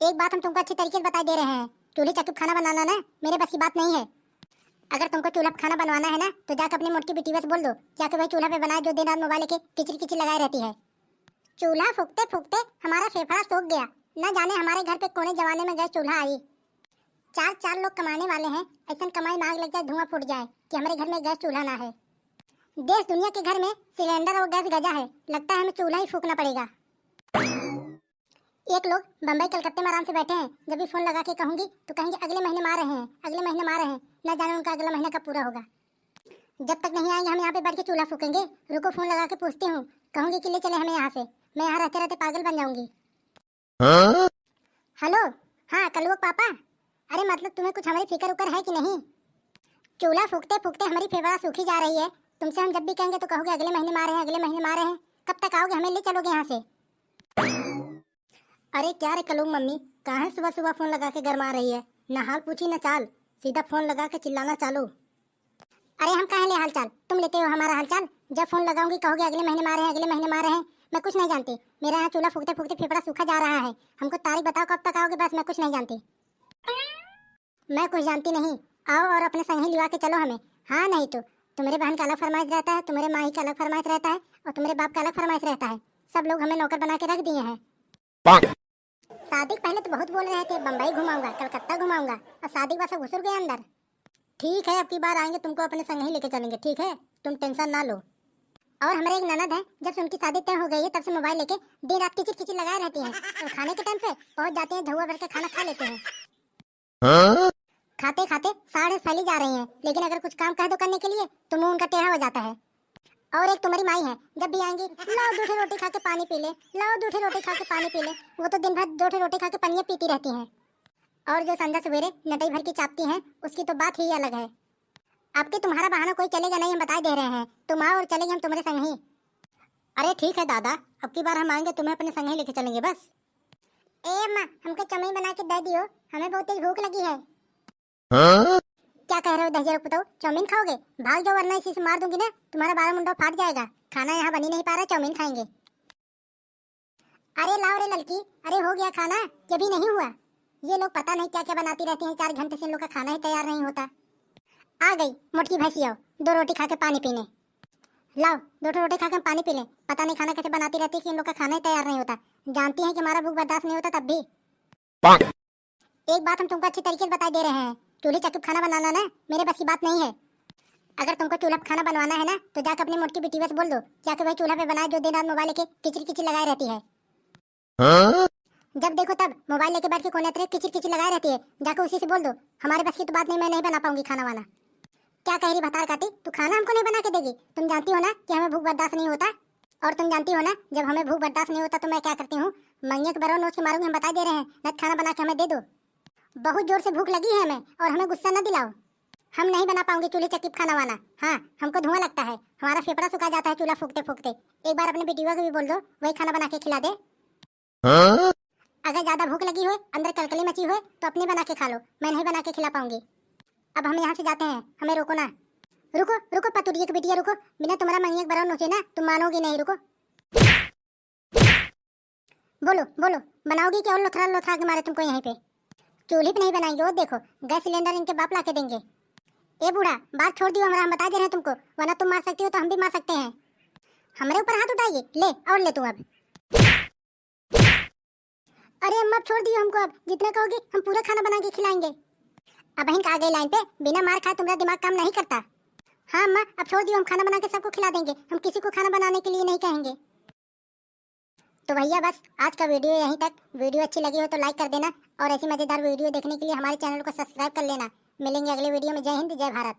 एक बात हम तुमको अच्छी तरीके से बता दे रहे हैं, चूल्हे चक्की पे खाना बनाना ना मेरे बस की बात नहीं है। अगर तुमको चूल्हा पे खाना बनवाना है ना तो जाकर अपनी मोटी बेटी से बोल दो जाके वही चूल्हा पे बनाए जो दिन रात मोबाइल के किचरी किचरी लगाए रहती है। चूल्हा फूकते फूकते हमारा फेफड़ा सूख गया। न जाने हमारे घर पे कोने जमाने में गैस चूल्हा आई। चार चार लोग कमाने वाले हैं, ऐसा कमाई में आग लग जाए धुआं फूट जाए कि हमारे घर में गैस चूल्हा ना है। देश दुनिया के घर में सिलेंडर और गैस गजा है, लगता है हमें चूल्हा ही फूकना पड़ेगा। एक लोग बम्बई कलकत्ते में आराम से बैठे हैं, जब भी फोन लगा के कहूंगी तो कहेंगे अगले महीने में आ रहे हैं, अगले महीने में आ रहे हैं। न जाने उनका अगला महीना कब पूरा होगा। जब तक नहीं आएंगे हम यहाँ पे बैठ के चूल्हा फूकेंगे। रुको फोन लगा के पूछती हूँ, कहूंगी कि ले चले हमें यहाँ से, मैं यहाँ रहते रहते पागल बन जाऊंगी। हेलो, हाँ कलुआ पापा। अरे मतलब तुम्हें कुछ हमारी फिक्र उकर है कि नहीं? चूल्हा फूकते फूकते हमारी फेफड़ा सूखी जा रही है। तुमसे हम जब भी कहेंगे तो कहोगे अगले महीने में आ रहे हैं, अगले महीने में आ रहे हैं। कब तक आओगे, हमें ले चलोगे यहाँ से? अरे क्या रे कलूम मम्मी, कहाँ सुबह सुबह फोन लगा के गरमा रही है? न हाल पूछी न चाल, सीधा फोन लगा के चिल्लाना चालू। अरे हम कहाँ ले हाल चाल, तुम लेते हो हमारा हाल चाल। जब फोन लगाऊंगी कहोगे अगले महीने में आ रहे हैं, अगले महीने में आ रहे हैं। मैं कुछ नहीं जानती, मेरा यहाँ चूल्हा फूकते फूकते फेफड़ा सूखा जा रहा है। हमको तारीख बताओ कब तक आओगे, बस मैं कुछ नहीं जानती। मैं कुछ जानती नहीं, आओ और अपने संग ही लिवा के चलो हमें। हाँ नहीं तो तुम्हारे बहन का अलग फरमाइश रहता है, तुम्हारे माही का अलग फरमाइश रहता है और तुम्हारे बाप का अलग फरमाइश रहता है। सब लोग हमें नौकर बना के रख दिए हैं। शादी पहले तो बहुत बोल रहे थे बम्बई घुमाऊंगा, कलकत्ता घुमाऊंगा, और शादी के बाद सब घुसुर गए अंदर। ठीक है, अब की बार आएंगे तुमको अपने संग ही लेके चलेंगे, ठीक है? तुम टेंशन ना लो। और हमारे एक ननद है, जब से उनकी शादी तय हो गई है तब से मोबाइल लेके दिन रात किचिर किचिर लगाए रहती हैं और खाने के टाइम पे पहुंच जाते हैं, धुआं भर के खाना खा लेते हैं। खाते खाते साढ़े फैली जा रही हैं, लेकिन अगर कुछ काम कह दो करने के लिए तो मुंह उनका टेढ़ा हो जाता है। और एक तुम्हारी माई है, जब भी आएंगी लाओ दूठे रोटी खा के पानी पी ले, लाओ दूठे रोटी खा के पानी पी ले। वो तो दिन भर दूठे रोटी खा के पनिया पीती रहती हैं। और जो संध्या सवेरे नटई भर की चापती हैं, उसकी तो बात ही अलग है। आपके तुम्हारा बहाना कोई चलेगा नहीं, हम बता दे रहे हैं। तुम आओ और चलेंगे हम तुम्हारे संग ही। अरे ठीक है दादा, अब की बार हम आएंगे तुम्हें अपने संग ही लेके चलेंगे बस। ए अम्मा, हमको चौमिन बना के दे दियो, हमें बहुत तेज भूख लगी है। क्या कह रहे हो दहिया बताओ, चौमिन खाओगे? भाग जाओ वरना इसी से मार दूंगी ना, तुम्हारा 12 मुंडा फाट जाएगा। खाना यहाँ बनी नहीं पा रहा, चौमिन खाएंगे। अरे लाओ रे लड़की, अरे हो गया खाना, ये भी नहीं हुआ। ये लोग पता नहीं क्या क्या बनाती रहती हैं, 4 घंटे से इन लोग का खाना ही तैयार नहीं होता। आ गई मोटकी भैंसी, आओ 2 रोटी खा के पानी पीने। लाओ 2 रोटी खा के पानी पी ले। पता नहीं खाना कैसे बनाती रहती है कि इन लोग का खाना ही तैयार नहीं होता। जानती है कि हमारा भूख बर्दाश्त नहीं होता तब भी। एक बात हम तुमको अच्छी तरीके से बता दे रहे हैं, चूल्हे चक्की पे खाना बनाना ना मेरे बस की बात नहीं है। अगर तुमको चूल्हा पे खाना बनवाना है ना तो जाकर अपनी मोटी बेटी से बोल दो जाके वही चूल्हा पे बनाए जो दिन रात मोबाइल के किचरी किचरी लगाए रहती है। जब देखो तब मोबाइल लेके बैठ के कोने तरह किचरी किचरी लगाए रहती है। जाकर उसी से बोल दो हमारे बस की तो बात नहीं, मैं नहीं बना पाऊंगी खाना वाना। क्या कह रही भतार काटी, तू खाना हमको नहीं बना के देगी? तुम जानती हो ना कि हमें भूख बर्दाश्त नहीं होता। और तुम जानती हो ना जब हमें भूख बर्दाश्त नहीं होता तो मैं क्या करती हूँ, मंगे के बरो नोच के मारूंगी। हम बता दे रहे हैं, न खाना बना के हमें दे दो। बहुत जोर से भूख लगी है हमें, और हमें गुस्सा न दिलाओ। हम नहीं बना पाऊंगी चूल्हे चक्की पे खाना वाना। हाँ हमको धुआं लगता है, हमारा फेफड़ा सुखा जाता है चूल्हा फूकते फूकते। एक बार अपने बेटियों को भी बोल दो वही खाना बना के खिला दे। अगर ज्यादा भूख लगी हो, अंदर कलकली मची हो तो अपनी बना के खा लो, मैं नहीं बना के खिला पाऊंगी। अब हम यहाँ से जाते हैं, हमें रोको ना। रुको रुको पतुरिया की बेटिया रुको, बिना तुम्हारा मंगे बड़ा नोचे ना तुम मानोगी नहीं। रुको बोलो बोलो, बनाओगी क्या? और लोथरा लोथरा के मारे तुमको यहीं पे। चूल्हे पे नहीं बनाएंगे, वो देखो गैस सिलेंडर इनके बाप ला के देंगे। ए बूढ़ा बात छोड़ दियो हमारा, हम बता दे रहे हैं तुमको, वरना तुम मार सकती हो तो हम भी मार सकते हैं। हमारे ऊपर हाथ उठाइए, ले और ले तू अब। अरे अम्मा छोड़ दियो हमको, अब जितना कहोगी हम पूरा खाना बना के खिलाएंगे। अब हिंक आ गई लाइन पे, बिना मार खाए तुम्हारा दिमाग काम नहीं करता। हाँ अम्मा अब छोड़ दियो, हम खाना बना के सबको खिला देंगे, हम किसी को खाना बनाने के लिए नहीं कहेंगे। तो भैया बस आज का वीडियो यहीं तक। वीडियो अच्छी लगी हो तो लाइक कर देना, और ऐसी मजेदार वीडियो देखने के लिए हमारे चैनल को सब्सक्राइब कर लेना। मिलेंगे अगले वीडियो में। जय हिंद जय भारत।